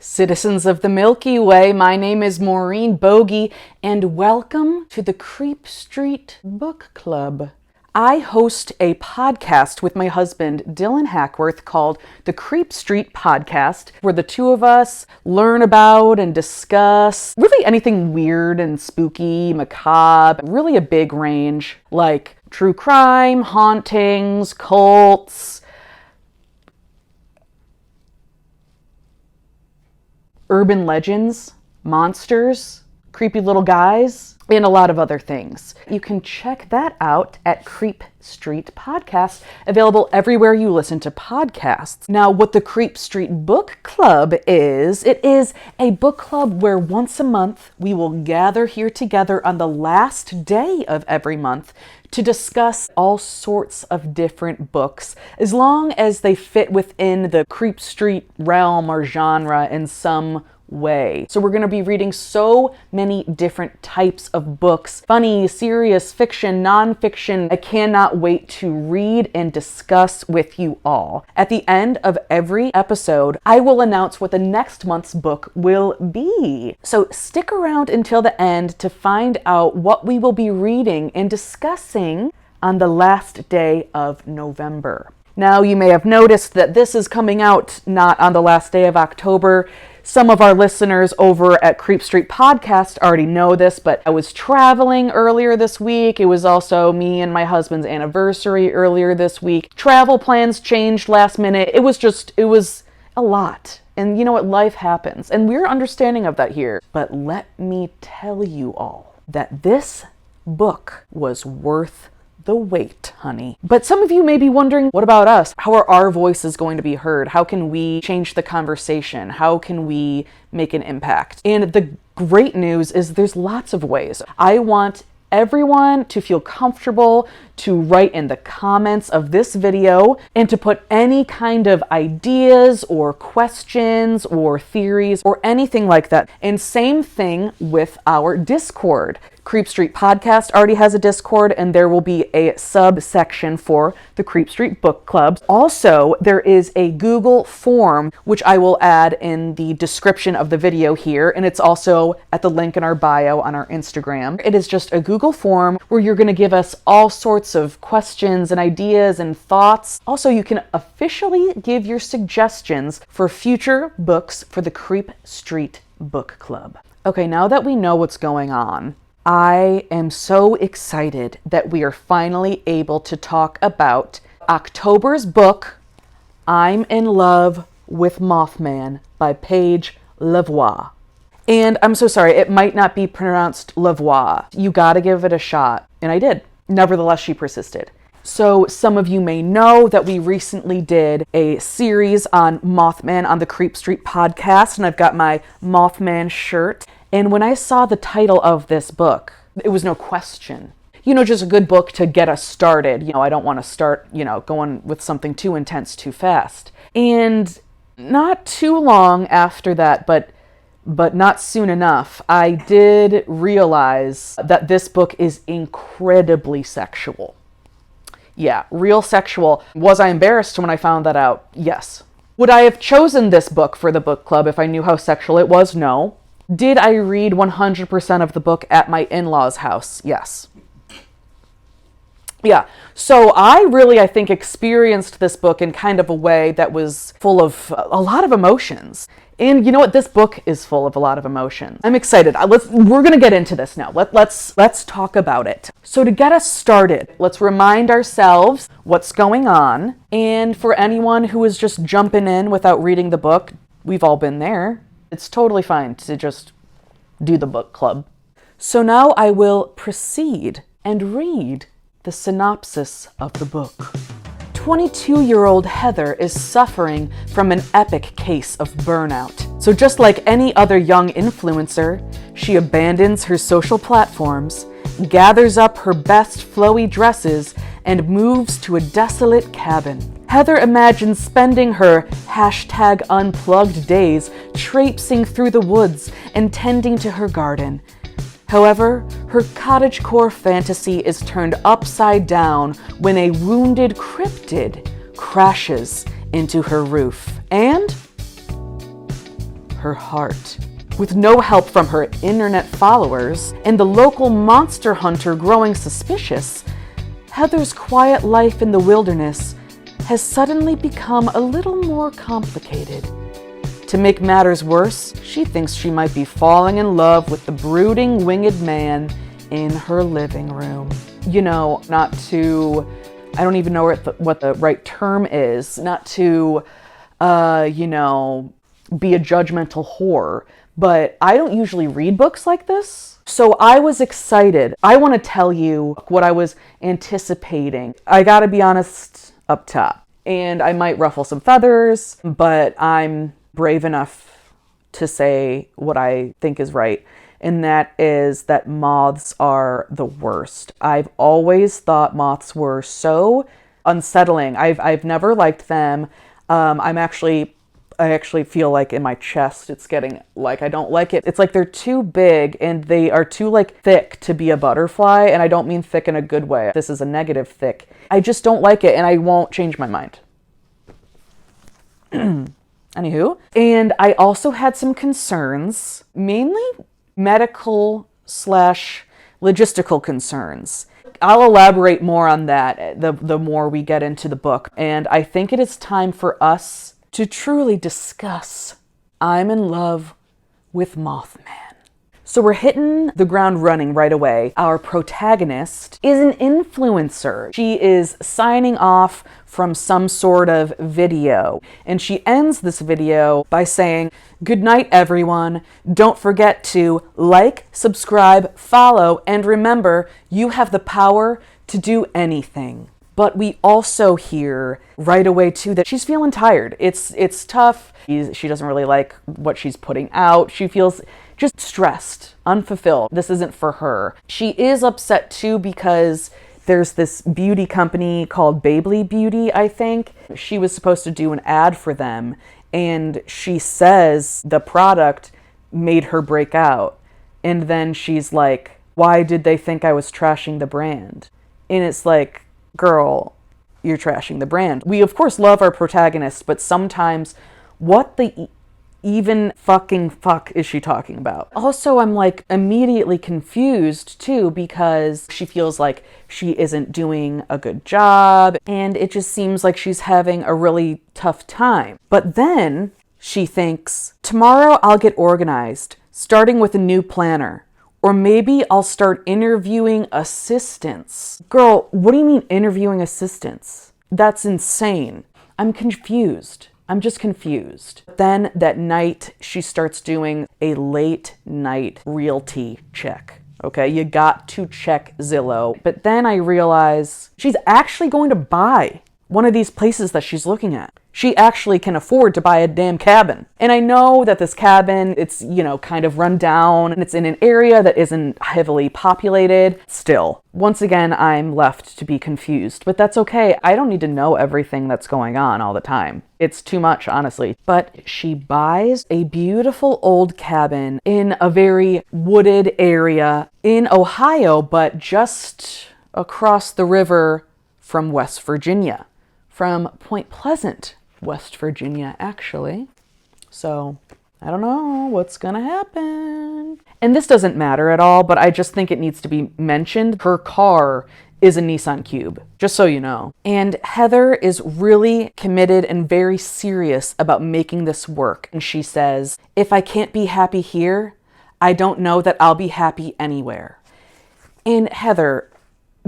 Citizens of the Milky Way, my name is Maureen Bogey, and welcome to the Creep Street Book Club. I host a podcast with my husband, Dylan Hackworth, called the Creep Street Podcast, where the two of us learn about and discuss really anything weird and spooky, macabre, really a big range, like true crime, hauntings, cults, urban legends, monsters, creepy little guys, and a lot of other things. You can check that out at Creep Street Podcast, available everywhere you listen to podcasts. Now, what the Creep Street Book Club is, it is a book club where once a month we will gather here together on the last day of every month to discuss all sorts of different books, as long as they fit within the Creep Street realm or genre in some way. So we're going to be reading so many different types of books, funny, serious, fiction, nonfiction. I cannot wait to read and discuss with you all. At the end of every episode, I will announce what the next month's book will be. So stick around until the end to find out what we will be reading and discussing on the last day of November. Now, you may have noticed that this is coming out not on the last day of October. Some of our listeners over at Creep Street Podcast already know this, but I was traveling earlier this week. It was also me and my husband's anniversary earlier this week. Travel plans changed last minute. It was a lot. And you know what? Life happens. And we're understanding of that here. But let me tell you all that this book was worth the wait, honey. But some of you may be wondering, what about us? How are our voices going to be heard? How can we change the conversation? How can we make an impact? And the great news is there's lots of ways. I want everyone to feel comfortable to write in the comments of this video and to put any kind of ideas or questions or theories or anything like that. And same thing with our Discord. Creep Street Podcast already has a Discord, and there will be a subsection for the Creep Street Book Club. Also, there is a Google form, which I will add in the description of the video here, and it's also at the link in our bio on our Instagram. It is just a Google form where you're going to give us all sorts of questions and ideas and thoughts. Also, you can officially give your suggestions for future books for the Creep Street Book Club. Okay, now that we know what's going on, I am so excited that we are finally able to talk about October's book, I'm in Love with Mothman by Paige LaVoie. And I'm so sorry, it might not be pronounced LaVoie. You gotta give it a shot. And I did. Nevertheless, she persisted. So some of you may know that we recently did a series on Mothman on the Creep Street Podcast, and I've got my Mothman shirt. And when I saw the title of this book, it was no question. Just a good book to get us started. I don't want to start, going with something too intense too fast. And not too long after that, but not soon enough, I did realize that this book is incredibly sexual. Yeah, real sexual. Was I embarrassed when I found that out? Yes. Would I have chosen this book for the book club if I knew how sexual it was? No. Did I read 100% of the book at my in-laws' house? Yes. Yeah, so I think experienced this book in kind of a way that was full of a lot of emotions. And you know what? This book is full of a lot of emotions. I'm excited. We're going to get into this now. Let's talk about it. So to get us started, let's remind ourselves what's going on. And for anyone who is just jumping in without reading the book, we've all been there. It's totally fine to just do the book club. So now I will proceed and read the synopsis of the book. 22-year-old Heather is suffering from an epic case of burnout. So just like any other young influencer, she abandons her social platforms, gathers up her best flowy dresses, and moves to a desolate cabin. Heather imagines spending her #unplugged days traipsing through the woods and tending to her garden. However, her cottagecore fantasy is turned upside down when a wounded cryptid crashes into her roof. And her heart. With no help from her internet followers and the local monster hunter growing suspicious, Heather's quiet life in the wilderness has suddenly become a little more complicated. To make matters worse, she thinks she might be falling in love with the brooding winged man in her living room. You know, I don't even know what the right term is, not to, be a judgmental whore, but I don't usually read books like this. So I was excited. I want to tell you what I was anticipating. I gotta be honest up top, and I might ruffle some feathers, but I'm brave enough to say what I think is right, and that is that moths are the worst. I've always thought moths were so unsettling. I've never liked them. I actually feel like in my chest it's getting like I don't like it. It's like they're too big and they are too like thick to be a butterfly, and I don't mean thick in a good way. This is a negative thick. I just don't like it, and I won't change my mind. Anywho, and I also had some concerns, mainly medical / logistical concerns. I'll elaborate more on that the more we get into the book, and I think it is time for us to truly discuss I'm in love with Mothman. So we're hitting the ground running right away. Our protagonist is an influencer. She is signing off from some sort of video, and she ends this video by saying, "Good night, everyone. Don't forget to like, subscribe, follow, and remember, you have the power to do anything." But we also hear right away too that she's feeling tired. It's tough. She doesn't really like what she's putting out. She feels just stressed, unfulfilled. This isn't for her. She is upset too because there's this beauty company called Babley Beauty, I think. She was supposed to do an ad for them, and she says the product made her break out. And then she's like, why did they think I was trashing the brand? And it's like, girl, you're trashing the brand. We of course love our protagonist, but sometimes what the even fucking fuck is she talking about? Also, I'm like immediately confused too, because she feels like she isn't doing a good job, and it just seems like she's having a really tough time. But then she thinks, tomorrow I'll get organized, starting with a new planner. Or maybe I'll start interviewing assistants. Girl, what do you mean interviewing assistants? That's insane. I'm confused. I'm just confused. Then that night, she starts doing a late night realty check. Okay, you got to check Zillow. But then I realize she's actually going to buy one of these places that she's looking at. She actually can afford to buy a damn cabin. And I know that this cabin, it's, kind of run down, and it's in an area that isn't heavily populated. Still, once again, I'm left to be confused, but that's okay. I don't need to know everything that's going on all the time. It's too much, honestly. But she buys a beautiful old cabin in a very wooded area in Ohio, but just across the river from West Virginia, from Point Pleasant, West Virginia, actually. So I don't know what's gonna happen. And this doesn't matter at all, but I just think it needs to be mentioned. Her car is a Nissan Cube, just so you know. And Heather is really committed and very serious about making this work. And she says, if I can't be happy here, I don't know that I'll be happy anywhere. And Heather,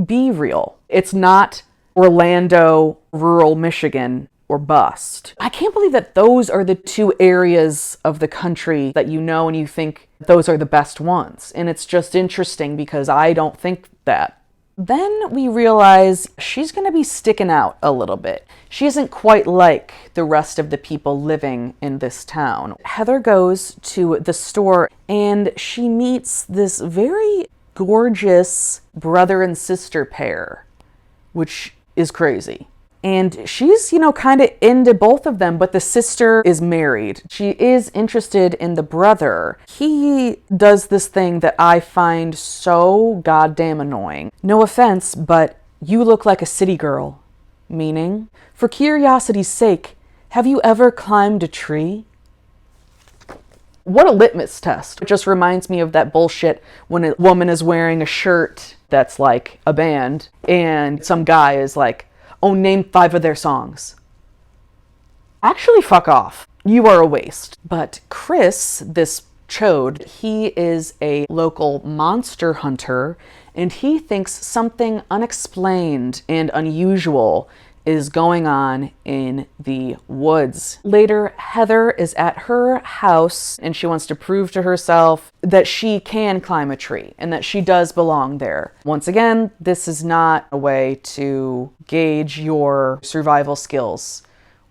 be real. It's not Orlando, rural Michigan, or bust. I can't believe that those are the two areas of the country that you know and you think those are the best ones. And it's just interesting because I don't think that. Then we realize she's going to be sticking out a little bit. She isn't quite like the rest of the people living in this town. Heather goes to the store and she meets this very gorgeous brother and sister pair, which is crazy. And she's, kind of into both of them, but the sister is married. She is interested in the brother. He does this thing that I find so goddamn annoying. No offense, but you look like a city girl. Meaning, for curiosity's sake, have you ever climbed a tree? What a litmus test. It just reminds me of that bullshit when a woman is wearing a shirt that's like a band and some guy is like, oh, name 5 of their songs. Actually, fuck off. You are a waste. But Chris, this chode, he is a local monster hunter, and he thinks something unexplained and unusual is going on in the woods. Later, Heather is at her house and she wants to prove to herself that she can climb a tree and that she does belong there. Once again, this is not a way to gauge your survival skills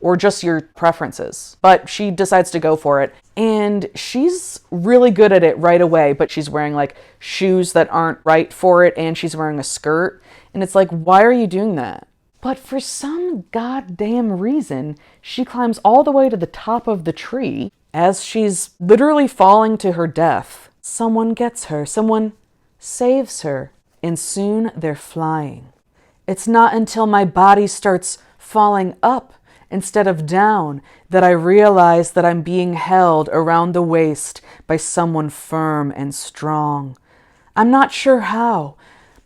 or just your preferences, but she decides to go for it. And she's really good at it right away, but she's wearing like shoes that aren't right for it, and she's wearing a skirt. And it's like, why are you doing that? But for some goddamn reason, she climbs all the way to the top of the tree as she's literally falling to her death. Someone gets her, someone saves her, and soon they're flying. It's not until my body starts falling up instead of down that I realize that I'm being held around the waist by someone firm and strong. I'm not sure how,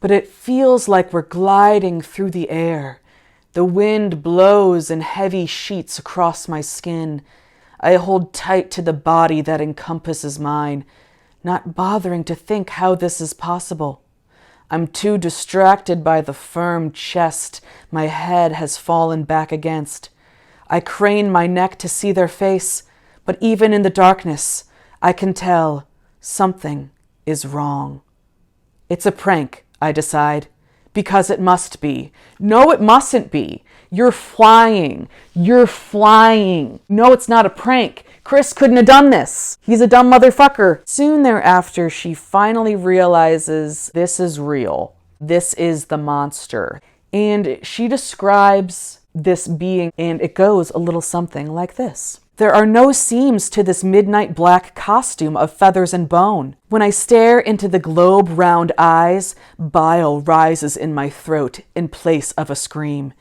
but it feels like we're gliding through the air. The wind blows in heavy sheets across my skin. I hold tight to the body that encompasses mine, not bothering to think how this is possible. I'm too distracted by the firm chest my head has fallen back against. I crane my neck to see their face, but even in the darkness, I can tell something is wrong. It's a prank, I decide, because it must be. No, it mustn't be. You're flying. You're flying. No, it's not a prank. Chris couldn't have done this. He's a dumb motherfucker. Soon thereafter, she finally realizes this is real. This is the monster. And she describes this being, and it goes a little something like this. There are no seams to this midnight black costume of feathers and bone. When I stare into the globe-round eyes, bile rises in my throat in place of a scream.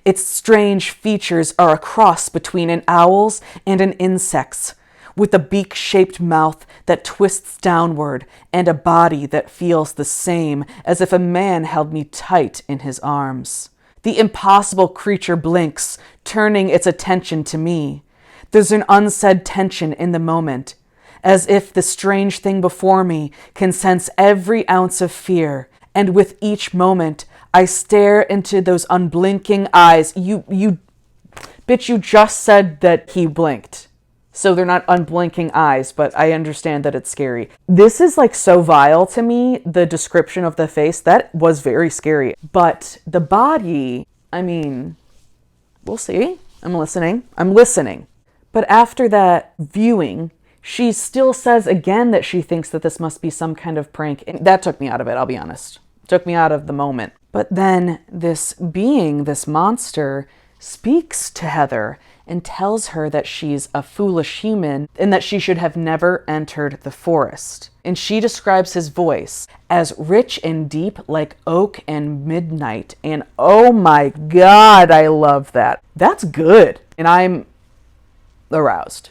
Its strange features are a cross between an owl's and an insect's, with a beak-shaped mouth that twists downward and a body that feels the same as if a man held me tight in his arms. The impossible creature blinks, turning its attention to me. There's an unsaid tension in the moment, as if the strange thing before me can sense every ounce of fear, and with each moment, I stare into those unblinking eyes. You just said that he blinked. So they're not unblinking eyes, but I understand that it's scary. This is like so vile to me, the description of the face. That was very scary. But the body, I mean, we'll see. I'm listening. But after that viewing, she still says again that she thinks that this must be some kind of prank. And that took me out of it, I'll be honest. It took me out of the moment. But then this being, this monster, speaks to Heather and tells her that she's a foolish human and that she should have never entered the forest. And she describes his voice as rich and deep like oak and midnight. And oh my God, I love that. That's good. And I'm aroused.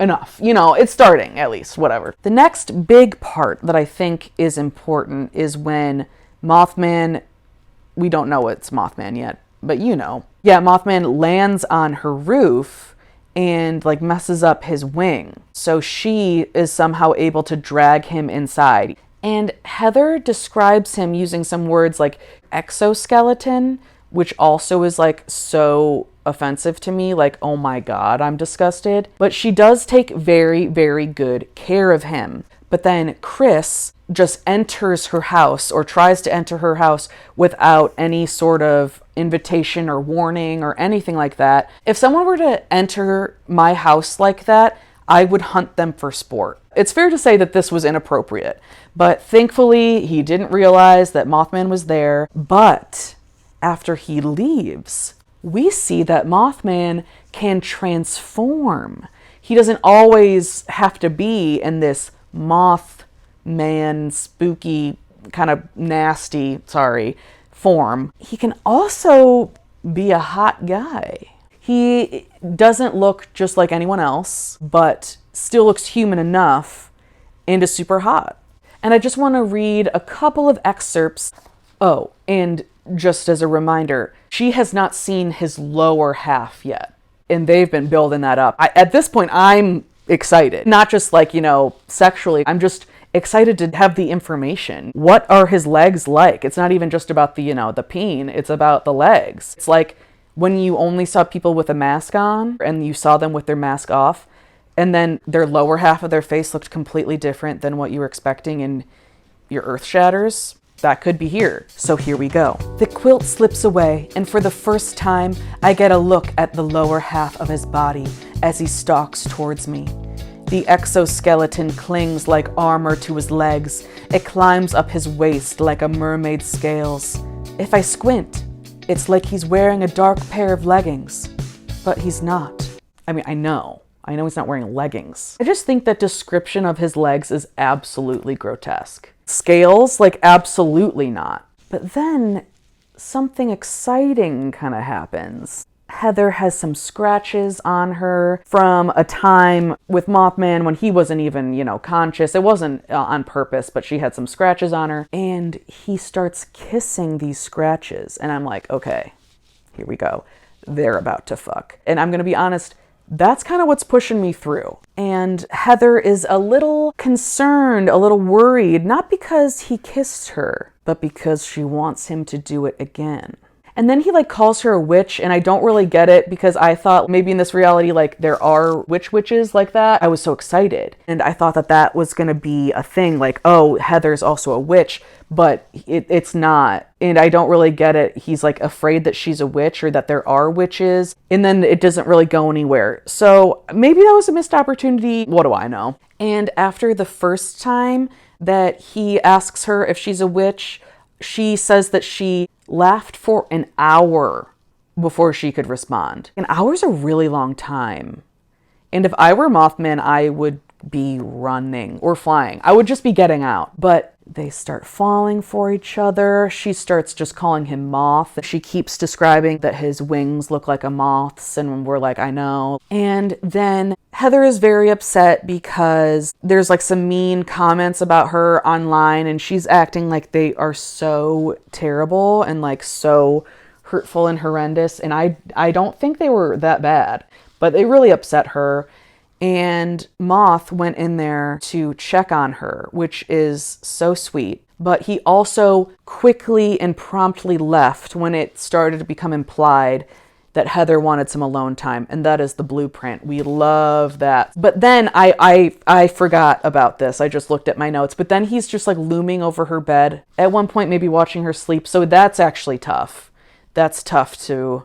Enough. It's starting, at least, whatever. The next big part that I think is important is when Mothman, we don't know it's Mothman yet, but Yeah, Mothman lands on her roof and like messes up his wing. So she is somehow able to drag him inside. And Heather describes him using some words like exoskeleton, which also is like so offensive to me. Like, oh my God, I'm disgusted. But she does take very, very good care of him. But then Chris just enters her house or tries to enter her house without any sort of invitation or warning or anything like that. If someone were to enter my house like that, I would hunt them for sport. It's fair to say that this was inappropriate, but thankfully he didn't realize that Mothman was there. But after he leaves, we see that Mothman can transform. He doesn't always have to be in this Mothman, spooky, kind of nasty, form. He can also be a hot guy. He doesn't look just like anyone else, but still looks human enough and is super hot. And I just want to read a couple of excerpts. Oh, and just as a reminder, she has not seen his lower half yet. And they've been building that up. At this point, I'm excited. Not just like, sexually. I'm just excited to have the information. What are his legs like? It's not even just about the, the peen. It's about the legs. It's like when you only saw people with a mask on and you saw them with their mask off, and then their lower half of their face looked completely different than what you were expecting and your earth shatters. That could be here. So here we go. The quilt slips away, and for the first time, I get a look at the lower half of his body as he stalks towards me. The exoskeleton clings like armor to his legs. It climbs up his waist like a mermaid's scales. If I squint, it's like he's wearing a dark pair of leggings, but he's not. I mean, I know he's not wearing leggings. I just think that description of his legs is absolutely grotesque. Scales? Like, absolutely not. But then something exciting kind of happens. Heather has some scratches on her from a time with Mothman when he wasn't even, conscious. It wasn't on purpose, but she had some scratches on her. And he starts kissing these scratches. And I'm like, okay, here we go. They're about to fuck. And I'm going to be honest, that's kind of what's pushing me through. And Heather is a little concerned, a little worried, not because he kissed her, but because she wants him to do it again. And then he calls her a witch, and I don't really get it because I thought maybe in this reality, there are witches like that. I was so excited. And I thought that was going to be a thing, oh, Heather's also a witch, but it's not. And I don't really get it. He's afraid that she's a witch or that there are witches. And then it doesn't really go anywhere. So maybe that was a missed opportunity. What do I know? And after the first time that he asks her if she's a witch, she says that she laughed for an hour before she could respond. An hour's a really long time. And if I were Mothman, I would be running or flying. I would just be getting out. But they start falling for each other. She starts just calling him Moth. She keeps describing that his wings look like a moth's, and we're like, I know. And then Heather is very upset because there's some mean comments about her online, and she's acting like they are so terrible and so hurtful and horrendous. And I don't think they were that bad, but they really upset her. And Moth went in there to check on her, which is so sweet. But he also quickly and promptly left when it started to become implied that Heather wanted some alone time. And that is the blueprint. We love that. But then I forgot about this. I just looked at my notes. But then he's just looming over her bed. At one point, maybe watching her sleep. So that's actually tough. That's tough to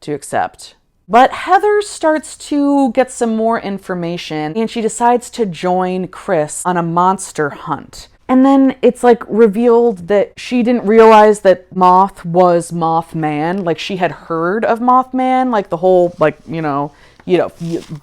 accept. But Heather starts to get some more information, and she decides to join Chris on a monster hunt. And then it's revealed that she didn't realize that Moth was Mothman. She had heard of Mothman, the whole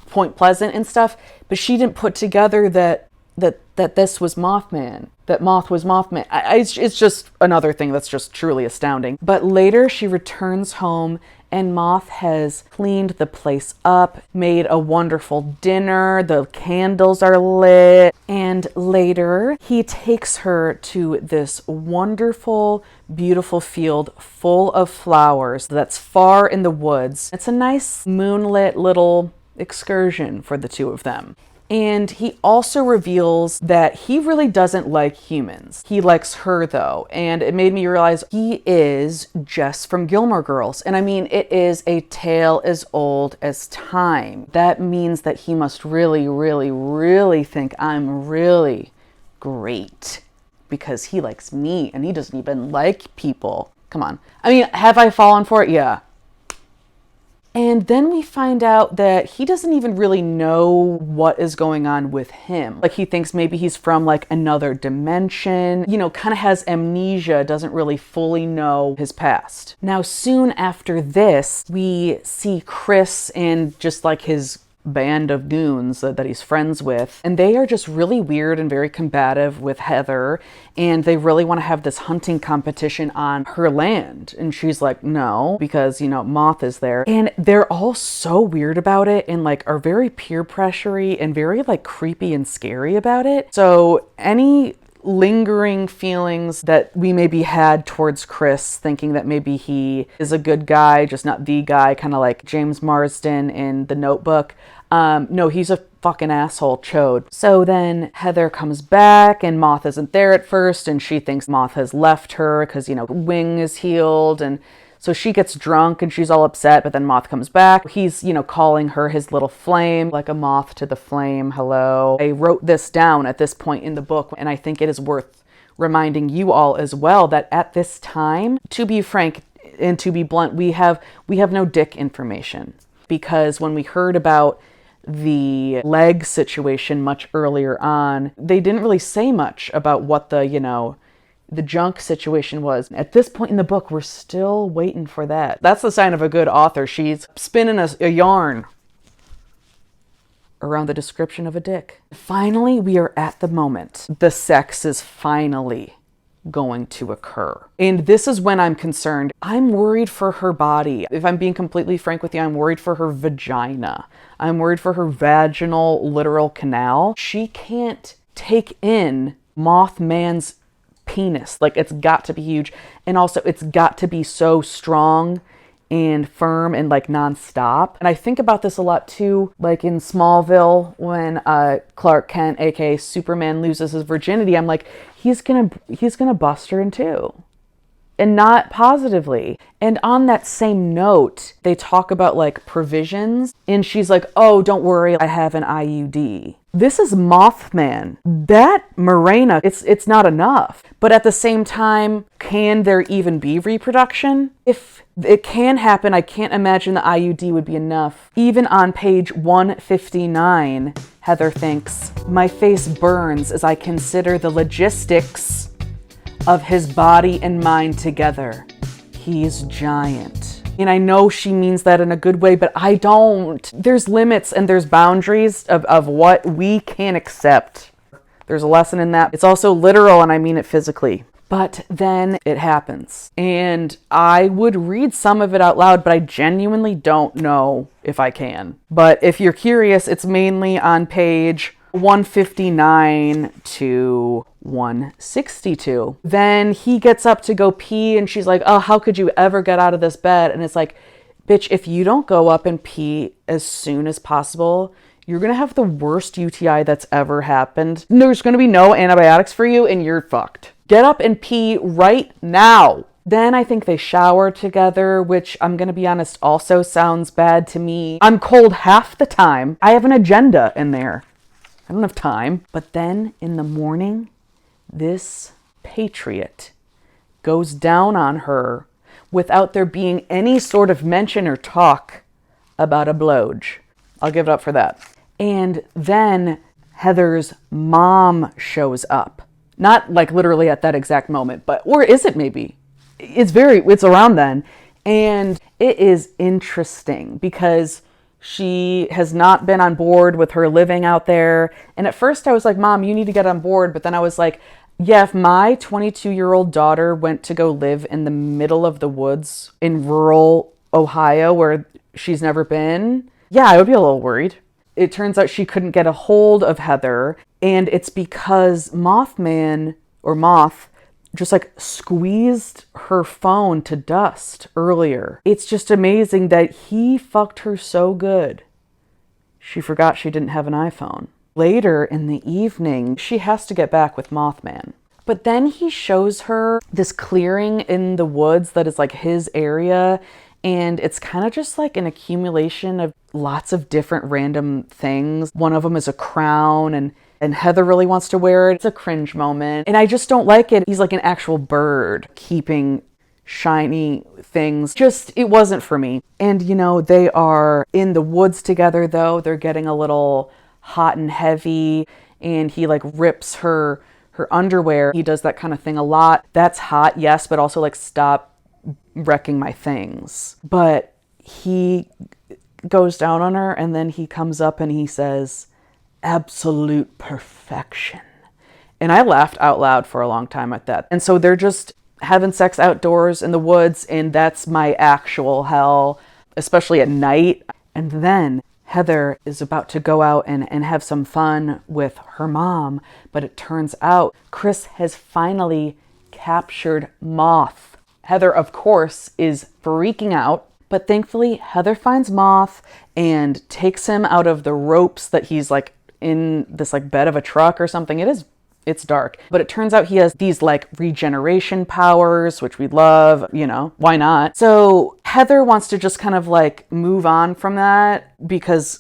Point Pleasant and stuff, but she didn't put together that this was Mothman, that Moth was Mothman. It's just another thing that's just truly astounding. But later she returns home, and Moth has cleaned the place up, made a wonderful dinner, the candles are lit, and later he takes her to this wonderful, beautiful field full of flowers that's far in the woods. It's a nice moonlit little excursion for the two of them. And he also reveals that he really doesn't like humans. He likes her, though. And it made me realize he is Jess from Gilmore Girls. And I mean, it is a tale as old as time. That means that he must really, really, really think I'm really great because he likes me and he doesn't even like people. Come on. I mean, have I fallen for it? Yeah. And then we find out that he doesn't even really know what is going on with him. He thinks maybe he's from another dimension, kind of has amnesia, doesn't really fully know his past. Now, soon after this, we see Chris and just his band of goons that he's friends with. And they are just really weird and very combative with Heather. And they really want to have this hunting competition on her land. And she's like, no, because, Moth is there. And they're all so weird about it and like are very peer pressury and very like creepy and scary about it. So any lingering feelings that we maybe had towards Chris, thinking that maybe he is a good guy, just not the guy, kind of like James Marsden in The Notebook. No, he's a fucking asshole chode. So then Heather comes back and Moth isn't there at first and she thinks Moth has left her because, Wing is healed, and so she gets drunk and she's all upset, but then Moth comes back. He's, calling her his little flame, like a moth to the flame. Hello. I wrote this down at this point in the book, and I think it is worth reminding you all as well that at this time, to be frank and to be blunt, we have no dick information, because when we heard about the leg situation much earlier on, they didn't really say much about what the junk situation was. At this point in the book, we're still waiting for that. That's the sign of a good author. She's spinning a yarn around the description of a dick. Finally, we are at the moment. The sex is finally going to occur. And this is when I'm concerned. I'm worried for her body. If I'm being completely frank with you, I'm worried for her vagina. I'm worried for her vaginal literal canal. She can't take in Mothman's penis. Like, it's got to be huge, and also it's got to be so strong and firm and like nonstop. And I think about this a lot too, like in Smallville when Clark Kent, aka Superman, loses his virginity. I'm like, he's gonna bust her in two, and not positively. And on that same note, they talk about like provisions, and she's like, oh, don't worry, I have an IUD. This is Mothman. That Morena, it's not enough. But at the same time, can there even be reproduction? If it can happen, I can't imagine the IUD would be enough. Even on page 159, Heather thinks, my face burns as I consider the logistics of his body and mind together. He's giant. And I know she means that in a good way, but I don't. There's limits and there's boundaries of what we can accept. There's a lesson in that. It's also literal, and I mean it physically. But then it happens. And I would read some of it out loud, but I genuinely don't know if I can. But if you're curious, it's mainly on page 159 to 162. Then he gets up to go pee and she's like, oh, how could you ever get out of this bed? And it's like, bitch, if you don't go up and pee as soon as possible, you're going to have the worst UTI that's ever happened. There's going to be no antibiotics for you and you're fucked. Get up and pee right now. Then I think they shower together, which I'm going to be honest also sounds bad to me. I'm cold half the time. I have an agenda in there. I don't have time. But then in the morning, this patriot goes down on her without there being any sort of mention or talk about a blowj. I'll give it up for that. And then Heather's mom shows up. Not like literally at that exact moment, but, or is it maybe? It's around then. And it is interesting because she has not been on board with her living out there. And at first I was like, Mom, you need to get on board. But then I was like, yeah, if my 22-year-old daughter went to go live in the middle of the woods in rural Ohio where she's never been, yeah, I would be a little worried. It turns out she couldn't get a hold of Heather. And it's because Mothman, or Moth, just like squeezed her phone to dust earlier. It's just amazing that he fucked her so good. She forgot she didn't have an iPhone. Later in the evening, she has to get back with Mothman. But then he shows her this clearing in the woods that is like his area. And it's kind of just like an accumulation of lots of different random things. One of them is a crown, and Heather really wants to wear it. It's a cringe moment. And I just don't like it. He's like an actual bird keeping shiny things. Just, it wasn't for me. And they are in the woods together though. They're getting a little hot and heavy, and he like rips her underwear. He does that kind of thing a lot. That's hot, yes, but also like, stop wrecking my things. But he goes down on her, and then he comes up and he says, absolute perfection. And I laughed out loud for a long time at that. And so they're just having sex outdoors in the woods, and that's my actual hell, especially at night. And then Heather is about to go out and have some fun with her mom, but it turns out Chris has finally captured Moth. Heather, of course, is freaking out, but thankfully Heather finds Moth and takes him out of the ropes that he's like in this like bed of a truck or something. It's dark, but it turns out he has these like regeneration powers, which we love, you know, why not? So Heather wants to just kind of like move on from that because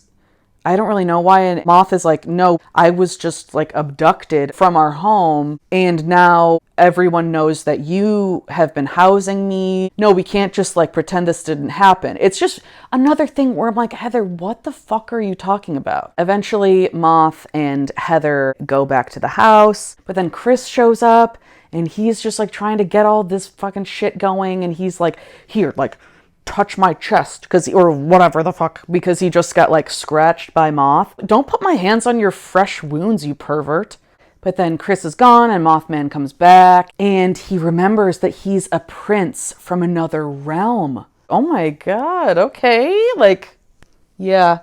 I don't really know why. And Moth is like, no, I was just like abducted from our home, and now everyone knows that you have been housing me. No, we can't just like pretend this didn't happen. It's just another thing where I'm like, Heather, what the fuck are you talking about? Eventually, Moth and Heather go back to the house, but then Chris shows up and he's just like trying to get all this fucking shit going. And he's like, here, like, touch my chest, or whatever the fuck, because he just got like scratched by Moth. Don't put my hands on your fresh wounds, you pervert. But then Chris is gone and Mothman comes back and he remembers that he's a prince from another realm. Oh my God. Okay. Like, yeah.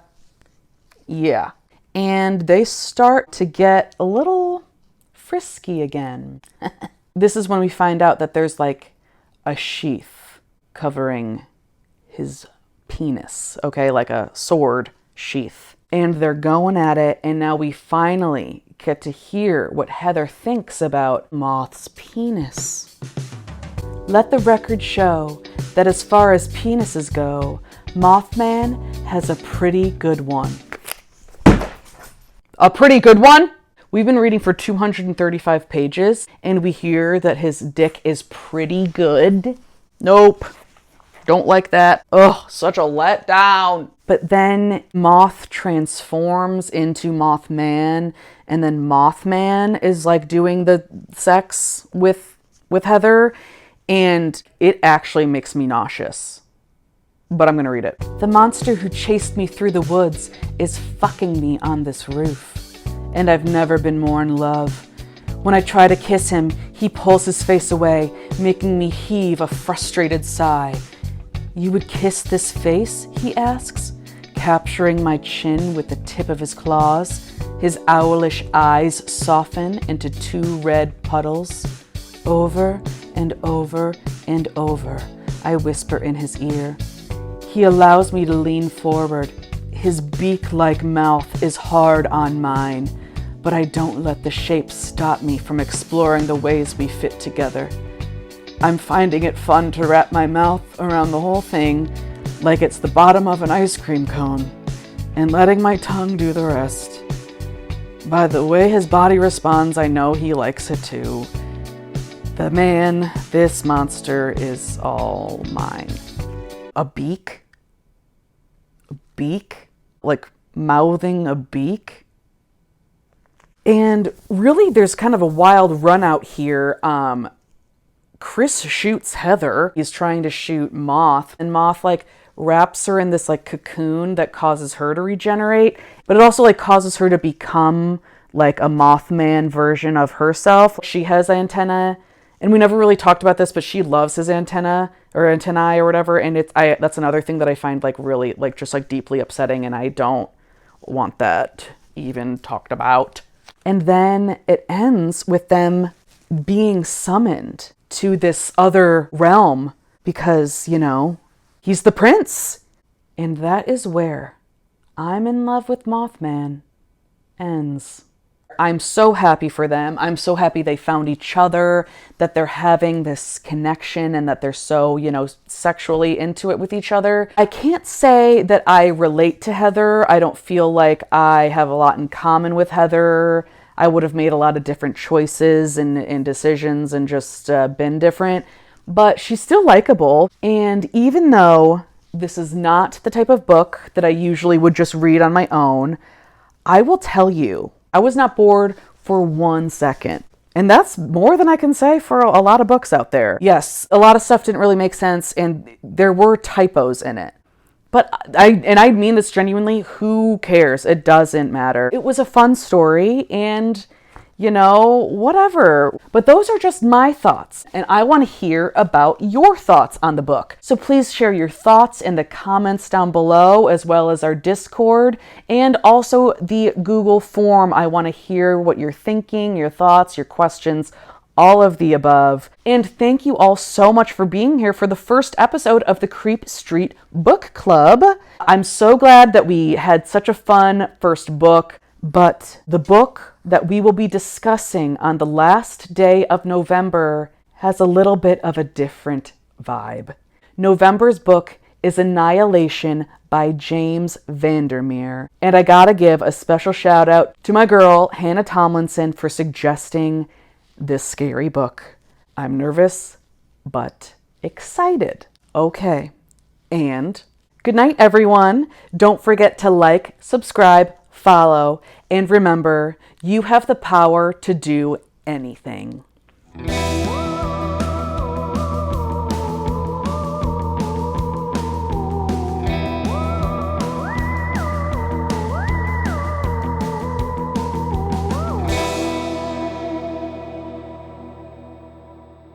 And they start to get a little frisky again. This is when we find out that there's like a sheath covering his penis, okay, like a sword sheath. And they're going at it, and now we finally get to hear what Heather thinks about Moth's penis. Let the record show that as far as penises go, Mothman has a pretty good one. A pretty good one? We've been reading for 235 pages, and we hear that his dick is pretty good. Nope. Don't like that. Ugh, such a letdown. But then Moth transforms into Mothman, and then Mothman is like doing the sex with Heather, and it actually makes me nauseous. But I'm gonna read it. The monster who chased me through the woods is fucking me on this roof, and I've never been more in love. When I try to kiss him, he pulls his face away, making me heave a frustrated sigh. You would kiss this face? He asks, capturing my chin with the tip of his claws. His owlish eyes soften into two red puddles. Over and over and over, I whisper in his ear. He allows me to lean forward. His beak-like mouth is hard on mine, but I don't let the shape stop me from exploring the ways we fit together. I'm finding it fun to wrap my mouth around the whole thing like it's the bottom of an ice cream cone, and letting my tongue do the rest. By the way his body responds, I know he likes it too. The man, this monster, is all mine. A beak? A beak? Like mouthing a beak? And really, there's kind of a wild run out here. Chris shoots Heather. He's trying to shoot Moth, and Moth like wraps her in this like cocoon that causes her to regenerate, but it also like causes her to become like a Mothman version of herself. She has antenna, and we never really talked about this, but she loves his antenna or antennae or whatever, and that's another thing that I find like really like just like deeply upsetting, and I don't want that even talked about. And then it ends with them being summoned to this other realm because, you know, he's the prince. And that is where I'm in love with Mothman ends. I'm so happy for them. I'm so happy they found each other, that they're having this connection and that they're so, you know, sexually into it with each other. I can't say that I relate to Heather. I don't feel like I have a lot in common with Heather. I would have made a lot of different choices and decisions and just been different, but she's still likable. And even though this is not the type of book that I usually would just read on my own, I will tell you, I was not bored for 1 second. And that's more than I can say for a lot of books out there. Yes, a lot of stuff didn't really make sense, and there were typos in it. But I mean this genuinely, who cares? It doesn't matter. It was a fun story and, whatever. But those are just my thoughts, and I want to hear about your thoughts on the book. So please share your thoughts in the comments down below, as well as our Discord, and also the Google form. I want to hear what you're thinking, your thoughts, your questions, all of the above. And thank you all so much for being here for the first episode of the Creep Street Book Club. I'm so glad that we had such a fun first book. But the book that we will be discussing on the last day of November has a little bit of a different vibe. November's book is Annihilation by James Vandermeer. And I gotta give a special shout out to my girl, Hannah Tomlinson, for suggesting this scary book. I'm nervous, but excited. Okay, and good night, everyone. Don't forget to like, subscribe, follow, and remember, you have the power to do anything.